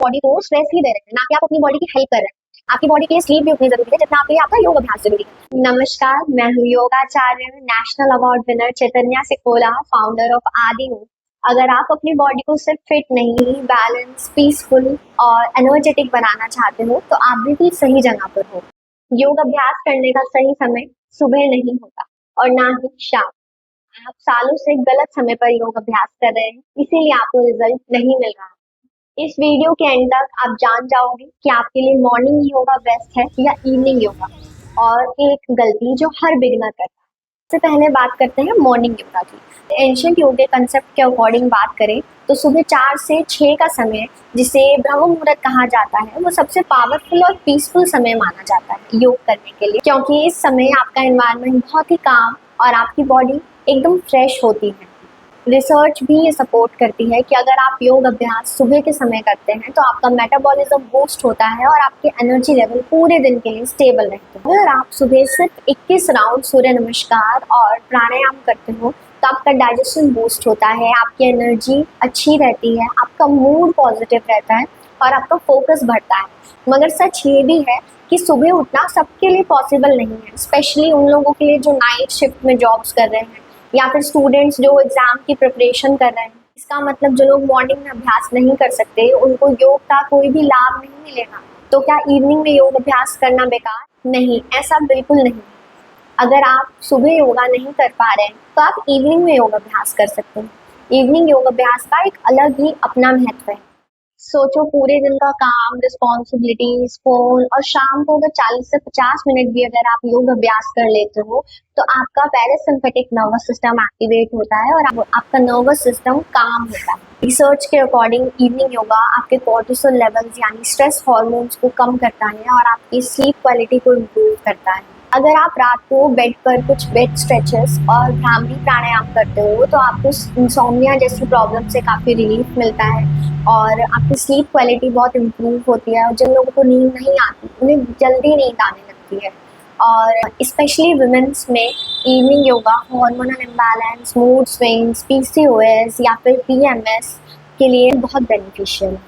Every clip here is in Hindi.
बॉडी को स्ट्रेस ही दे रहे हैं, ना कि आप अपनी बॉडी की हेल्प कर रहे हैं। आपकी बॉडी के लिए स्लीप भी उतनी जरूरी है जितना आपके लिए आपका योग अभ्यास जरूरी है। नमस्कार, मैं हूँ योगाचार्य national award winner Chaitanya Sikola, founder of Aadi हूँ। अगर आप अपनी बॉडी को सिर्फ फिट नहीं, बैलेंस, पीसफुल और एनर्जेटिक बनाना चाहते हो तो आप बिल्कुल सही जगह पर हो। योग अभ्यास करने का सही समय सुबह नहीं होता और ना ही शाम। आप सालों से गलत समय पर योग अभ्यास कर रहे हैं, इसीलिए आपको रिजल्ट नहीं मिल रहा। इस वीडियो के एंड तक आप जान जाओगे कि आपके लिए मॉर्निंग योगा बेस्ट है या इवनिंग योगा, और एक गलती जो हर बिगिनर करता है। सबसे पहले बात करते हैं मॉर्निंग योगा की। एंशिएंट योग के कंसेप्ट के अकॉर्डिंग बात करें तो सुबह 4 से 6 का समय, जिसे ब्रह्म मुहूर्त कहा जाता है, वो सबसे पावरफुल और पीसफुल समय माना जाता है योग करने के लिए, क्योंकि इस समय आपका एनवायरनमेंट बहुत ही काम और आपकी बॉडी एकदम फ्रेश होती है। रिसर्च भी ये सपोर्ट करती है कि अगर आप योग अभ्यास सुबह के समय करते हैं तो आपका मेटाबॉलिज्म बूस्ट होता है और आपके एनर्जी लेवल पूरे दिन के लिए स्टेबल रहते हैं। अगर आप सुबह सिर्फ 21 राउंड सूर्य नमस्कार और प्राणायाम करते हो तो आपका डाइजेशन बूस्ट होता है, आपकी एनर्जी अच्छी रहती है, आपका मूड पॉजिटिव रहता है और आपका फोकस बढ़ता है। मगर सच ये भी है कि सुबह उठना सबके लिए पॉसिबल नहीं है, स्पेशली उन लोगों के लिए जो नाइट शिफ्ट में जॉब्स कर रहे हैं या फिर स्टूडेंट्स जो एग्जाम की प्रिपरेशन कर रहे हैं। इसका मतलब जो लोग मॉर्निंग में अभ्यास नहीं कर सकते उनको योग का कोई भी लाभ नहीं मिलेगा। तो क्या इवनिंग में योग अभ्यास करना बेकार? नहीं, ऐसा बिल्कुल नहीं। अगर आप सुबह योगा नहीं कर पा रहे हैं तो आप इवनिंग में योग अभ्यास कर सकते हैं। इवनिंग योग अभ्यास का एक अलग ही अपना महत्व है। सोचो, पूरे दिन का काम, रिस्पॉन्सिबिलिटीज, फोन, और शाम को अगर 40 से 50 मिनट भी अगर आप योग अभ्यास कर लेते हो तो आपका पैरासिम्पैथिक नर्वस सिस्टम एक्टिवेट होता है और आपका नर्वस सिस्टम काम होता है। रिसर्च के अकॉर्डिंग इवनिंग योगा आपके कॉर्टिसोल लेवल्स यानी स्ट्रेस हार्मोन्स को कम करता है और आपकी स्लीप क्वालिटी को इम्प्रूव करता है। अगर आप रात को बेड पर कुछ बेड स्ट्रेचेस और भ्रामरी प्राणायाम करते हो तो आपको इंसोम्निया जैसी प्रॉब्लम से काफ़ी रिलीफ मिलता है और आपकी स्लीप क्वालिटी बहुत इम्प्रूव होती है। और जिन लोगों को नींद नहीं आती उन्हें जल्दी नींद आने लगती है। और स्पेशली वुमेन्स में evening yoga hormonal imbalance, mood swings, PCOS या फिर पीएमएस के लिए बहुत बेनिफिशियल है।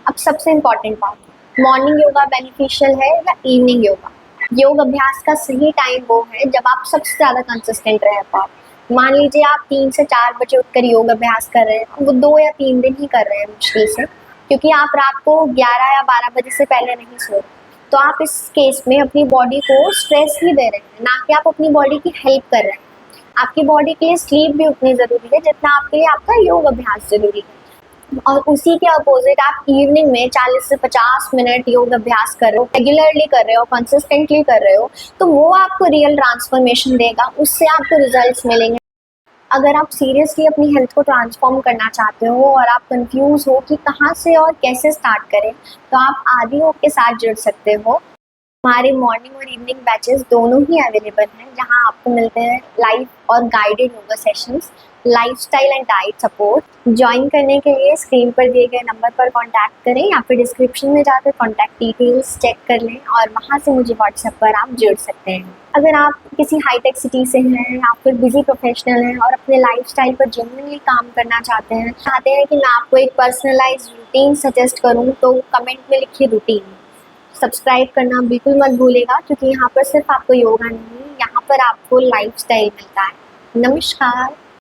अब सबसे इम्पॉर्टेंट बात, मॉर्निंग योगा बेनिफिशियल है या इवनिंग योगा? योग अभ्यास का सही टाइम वो है जब आप सबसे ज़्यादा कंसिस्टेंट रह पाओ। मान लीजिए आप 3 से 4 बजे उठकर योग अभ्यास कर रहे हैं, वो 2 या 3 दिन ही कर रहे हैं मुश्किल से, क्योंकि आप रात को 11 या 12 बजे से पहले नहीं सो रहे। तो आप इस केस में अपनी बॉडी को स्ट्रेस ही दे रहे हैं, ना कि आप अपनी बॉडी की हेल्प कर रहे हैं। आपकी बॉडी के लिए स्लीप भी उतनी ज़रूरी है जितना आपके लिए आपका योग अभ्यास ज़रूरी है। और उसी के अपोजिट आप इवनिंग में 40 से 50 मिनट योग अभ्यास कर रहे हो, रेगुलरली कर रहे हो, कंसिस्टेंटली कर रहे हो, तो वो आपको रियल ट्रांसफॉर्मेशन देगा, उससे आपको रिजल्ट्स मिलेंगे। अगर आप सीरियसली अपनी हेल्थ को ट्रांसफॉर्म करना चाहते हो और आप कंफ्यूज हो कि कहाँ से और कैसे स्टार्ट करें, तो आप आदि योग के साथ जुड़ सकते हो। हमारे मॉर्निंग और इवनिंग बैचेस दोनों ही अवेलेबल हैं, जहां आपको मिलते हैं लाइव और guided yoga sessions, lifestyle and diet support. Join करने के लिए स्क्रीन पर दिए गए नंबर पर कांटेक्ट करें या फिर डिस्क्रिप्शन में जाकर कांटेक्ट डिटेल्स चेक कर लें और वहां से मुझे व्हाट्सएप पर आप जुड़ सकते हैं। अगर आप किसी हाईटेक सिटी से हैं या फिर बिजी प्रोफेशनल हैं और अपने लाइफस्टाइल पर जेन्युइनली काम करना चाहते हैं कि मैं आपको एक पर्सनलाइज्ड रूटीन सजेस्ट करूँ, तो कमेंट में लिखिए रूटीन। सब्सक्राइब करना बिल्कुल मत भूलेगा, क्योंकि यहाँ पर सिर्फ आपको योगा नहीं, यहाँ पर आपको लाइफस्टाइल मिलता है। नमस्कार।